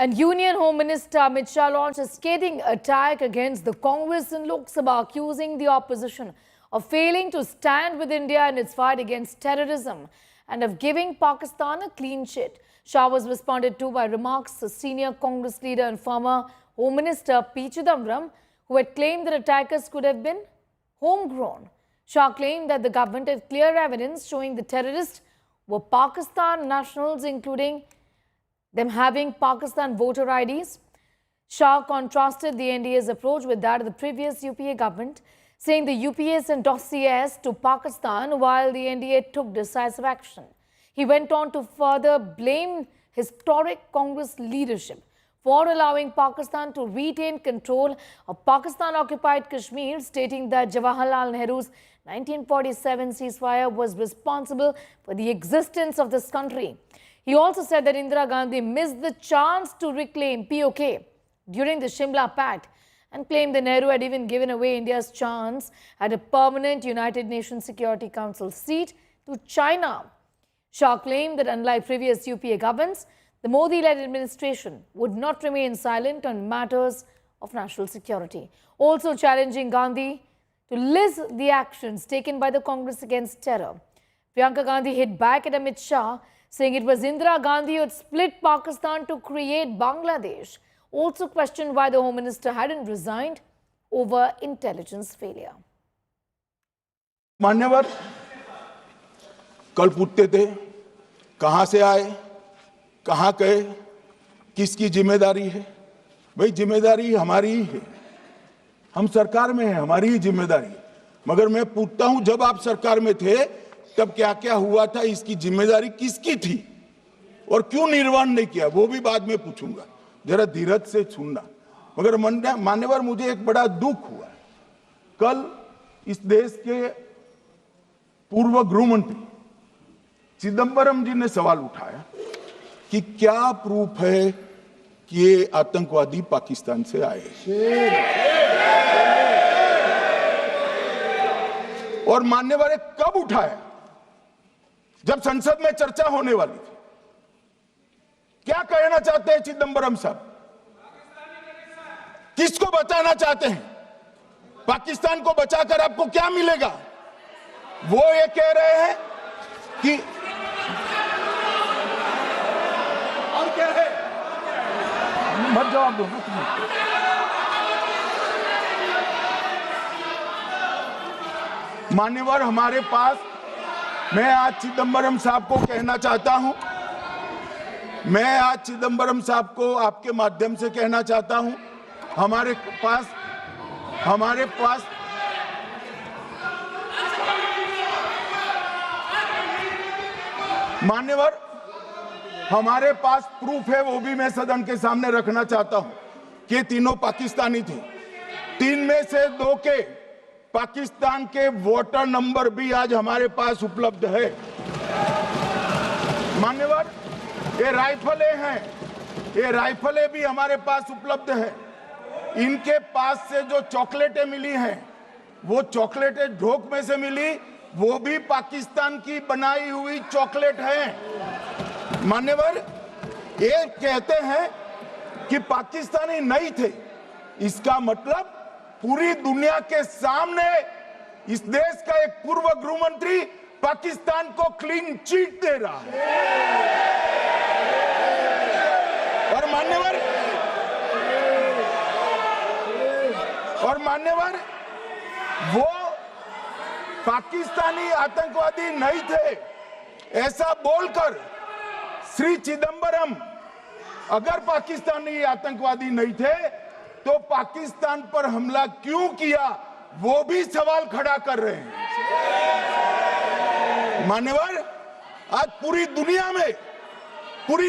And Union Home Minister Amit Shah launched a scathing attack against the Congress in Lok Sabha, accusing the opposition of failing to stand with India in its fight against terrorism and of giving Pakistan a clean sheet. Shah was responded to by remarks of senior Congress leader and former Home Minister P. Chidambaram, who had claimed that attackers could have been homegrown. Shah claimed that the government had clear evidence showing the terrorists were Pakistan nationals, including them having Pakistan voter IDs. Shah contrasted the NDA's approach with that of the previous UPA government, saying the UPA sent dossiers to Pakistan while the NDA took decisive action. He went on to further blame historic Congress leadership for allowing Pakistan to retain control of Pakistan-occupied Kashmir, stating that Jawaharlal Nehru's 1947 ceasefire was responsible for the existence of this country. He also said that Indira Gandhi missed the chance to reclaim POK during the Shimla Pact and claimed that Nehru had even given away India's chance at a permanent United Nations Security Council seat to China. Shah claimed that unlike previous UPA governments, the Modi-led administration would not remain silent on matters of national security, also challenging Gandhi to list the actions taken by the Congress against terror. Priyanka Gandhi hit back at Amit Shah, saying it was Indira Gandhi who had split Pakistan to create Bangladesh. Also questioned why the Home Minister hadn't resigned over intelligence failure. मान्यवर, कल पूछते थे कहां से आए, कहां गए, किसकी जिम्मेदारी है? भाई जिम्मेदारी हमारी ही है, हम सरकार में हैं, हमारी ही जिम्मेदारी है। मगर मैं पूछता हूं जब आप सरकार में थे तब क्या क्या हुआ था, इसकी जिम्मेदारी किसकी थी और क्यों निर्वहन नहीं किया, वो भी बाद में पूछूंगा, जरा धीरज से सुनना। मगर मान्यवर, मुझे एक बड़ा दुख हुआ। कल इस देश के पूर्व गृह मंत्री चिदंबरम जी ने सवाल उठाया कि क्या प्रूफ है कि ये आतंकवादी पाकिस्तान से आए, और मान्यवर कब उठाया? जब संसद में चर्चा होने वाली थी। क्या कहना चाहते हैं चिदंबरम साहब? किसको बचाना चाहते हैं? पाकिस्तान को बचाकर आपको क्या मिलेगा? वो ये कह रहे हैं कि और क्या है, मत जवाब दो। मान्यवर, हमारे पास, मैं आज चिदंबरम साहब को कहना चाहता हूं, मैं आज चिदंबरम साहब को आपके माध्यम से कहना चाहता हूं, हमारे पास मान्यवर, हमारे पास प्रूफ है, वो भी मैं सदन के सामने रखना चाहता हूं कि तीनों पाकिस्तानी थे। 3 में से 2 के पाकिस्तान के वोटर नंबर भी आज हमारे पास उपलब्ध है। मान्यवर, ये राइफलें हैं, ये राइफलें भी हमारे पास उपलब्ध है। इनके पास से जो चॉकलेटें मिली हैं, वो चॉकलेटें ढोक में से मिली, वो भी पाकिस्तान की बनाई हुई चॉकलेट है। मान्यवर, ये कहते हैं कि पाकिस्तानी नहीं थे, इसका मतलब पूरी दुनिया के सामने इस देश का एक पूर्व गृह मंत्री पाकिस्तान को क्लीन चिट दे रहा है। और मान्यवर, वो पाकिस्तानी आतंकवादी नहीं थे, ऐसा बोलकर श्री चिदंबरम अगर पाकिस्तानी आतंकवादी नहीं थे तो पाकिस्तान पर हमला क्यों किया, वो भी सवाल खड़ा कर रहे हैं। मान्यवर, आज पूरी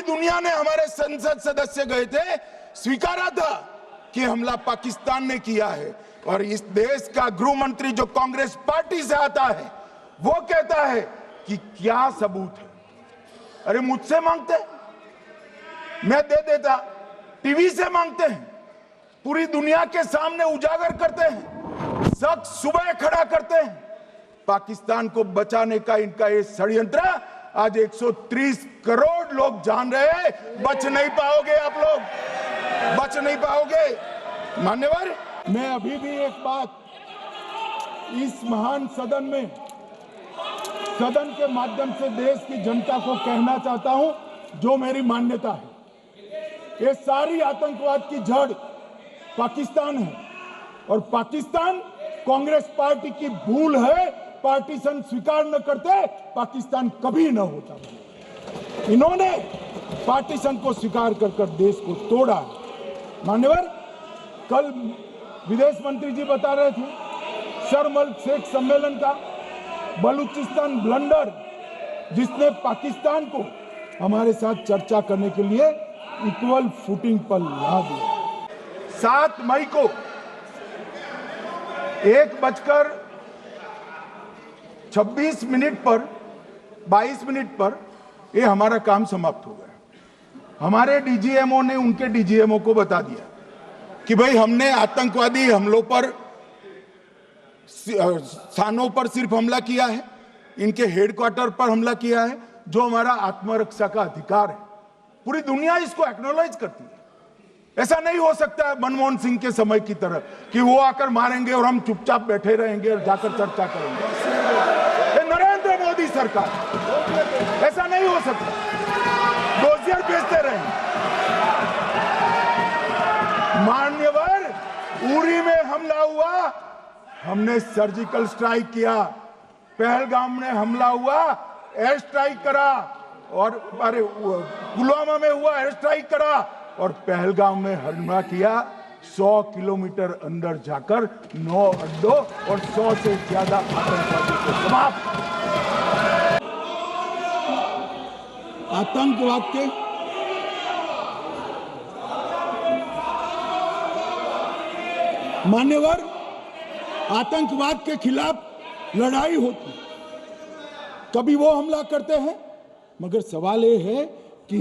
दुनिया ने हमारे संसद सदस्य गए थे, स्वीकारा था कि हमला पाकिस्तान ने किया है, और इस देश का गृह मंत्री जो कांग्रेस पार्टी से आता है, वो कहता है कि क्या सबूत है। अरे मुझसे मांगते, मैं दे देता, टीवी से मांगते हैं, पूरी दुनिया के सामने उजागर करते हैं, शख्स सुबह खड़ा करते हैं। पाकिस्तान को बचाने का इनका ये षड्यंत्र आज 130 करोड़ लोग जान रहे हैं, बच नहीं पाओगे आप लोग। बच नहीं पाओगे। मान्यवर, मैं अभी भी एक बात इस महान सदन में, सदन के माध्यम से देश की जनता को कहना चाहता हूं, जो मेरी मान्यता है। ये सारी आतंकवाद की जड़ पाकिस्तान है और पाकिस्तान कांग्रेस पार्टी की भूल है। पार्टीशन स्वीकार न करते पाकिस्तान कभी न होता। इन्होंने पार्टीशन को स्वीकार कर देश को तोड़ा है। मान्यवर, कल विदेश मंत्री जी बता रहे थे शर्म अल शेख सम्मेलन का बलूचिस्तान ब्लंडर, जिसने पाकिस्तान को हमारे साथ चर्चा करने के लिए इक्वल फुटिंग पर ला दिया। 7 मई को 1:26 पर 22 मिनट पर ये हमारा काम समाप्त हो गया। हमारे डीजीएमओ ने उनके डीजीएमओ को बता दिया कि भाई हमने आतंकवादी हमलों पर स्थानों पर सिर्फ हमला किया है, इनके हेडक्वार्टर पर हमला किया है, जो हमारा आत्मरक्षा का अधिकार है। पूरी दुनिया इसको एक्नॉलेज करती है। ऐसा नहीं हो सकता है मनमोहन सिंह के समय की तरह कि वो आकर मारेंगे और हम चुपचाप बैठे रहेंगे और जाकर चर्चा करेंगे। ये नरेंद्र मोदी सरकार, ऐसा नहीं हो सकता। डोजियर भेजते रहेंगे। मान्यवर, उरी में हमला हुआ, हमने सर्जिकल स्ट्राइक किया। पहलगाम में हमला हुआ, एयर स्ट्राइक करा, और अरे पुलवामा में हुआ, एयर स्ट्राइक करा, और पहलगाम में हमला किया। 100 किलोमीटर अंदर जाकर 9 अड्डों और 100 से ज्यादा आतंकवादियों को समाप्त। आतंकवाद के मान्यवर, आतंकवाद के खिलाफ लड़ाई होती, कभी वो हमला करते हैं, मगर सवाल ये है कि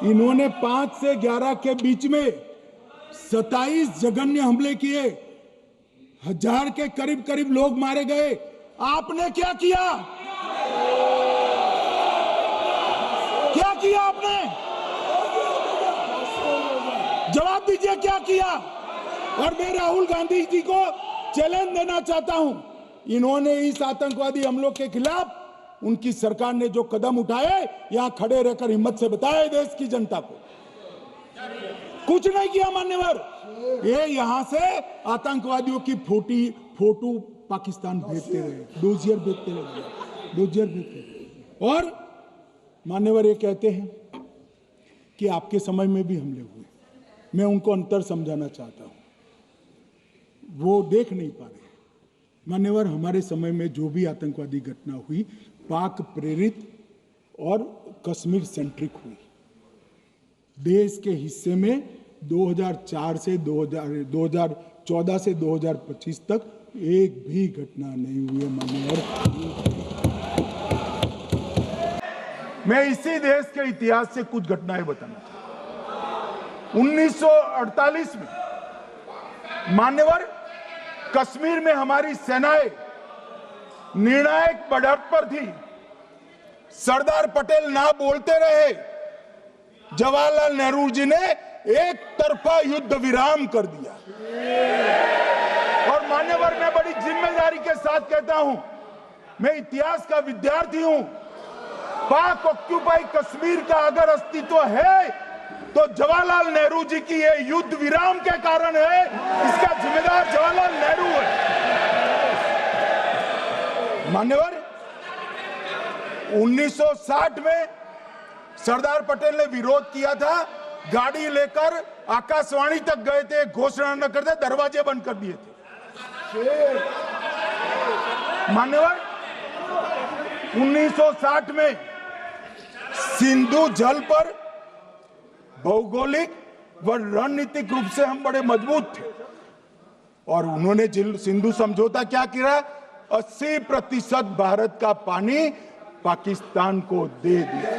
इन्होंने 5 से 11 के बीच में 27 जघन्य हमले किए, 1000 के करीब लोग मारे गए। आपने क्या किया? क्या किया आपने? जवाब दीजिए, क्या किया? और मैं राहुल गांधी जी को चैलेंज देना चाहता हूं, इन्होंने इस आतंकवादी हमलों के खिलाफ उनकी सरकार ने जो कदम उठाए, यहां खड़े रहकर हिम्मत से बताए देश की जनता को। कुछ नहीं किया मान्यवर। ये यहां से आतंकवादियों की फोटो पाकिस्तान भेजते रहे, डोजियर भेजते रहे। और मान्यवर ये कहते हैं कि आपके समय में भी हमले हुए। मैं उनको अंतर समझाना चाहता हूं, वो देख नहीं पा रहे। मान्यवर, हमारे समय में जो भी आतंकवादी घटना हुई, पाक प्रेरित और कश्मीर सेंट्रिक हुई। देश के हिस्से में 2004 से 2014 से 2025 तक एक भी घटना नहीं हुई है मान्यवर। मैं इसी देश के इतिहास से कुछ घटनाएं बताना चाहता हूं। 1948 में मान्यवर, कश्मीर में हमारी सेनाएं निर्णायक बढ़त पर थी। सरदार पटेल ना बोलते रहे, जवाहरलाल नेहरू जी ने एक तरफा युद्ध विराम कर दिया। और मान्यवर, मैं बड़ी जिम्मेदारी के साथ कहता हूं, मैं इतिहास का विद्यार्थी हूं। पाक ऑक्यूपाई कश्मीर का अगर अस्तित्व है तो जवाहरलाल नेहरू जी की ये युद्ध विराम के कारण है। इसका जिम्मेदार जवाहरलाल नेहरू है। मान्यवर, 1960 में सरदार पटेल ने विरोध किया था, गाड़ी लेकर आकाशवाणी तक गए थे, घोषणा न करते दरवाजे बंद कर दिए थे। मान्यवर, 1960 में सिंधु जल पर भौगोलिक व रणनीतिक रूप से हम बड़े मजबूत थे, और उन्होंने सिंधु समझौता क्या किया? 80% भारत का पानी पाकिस्तान को दे दिया।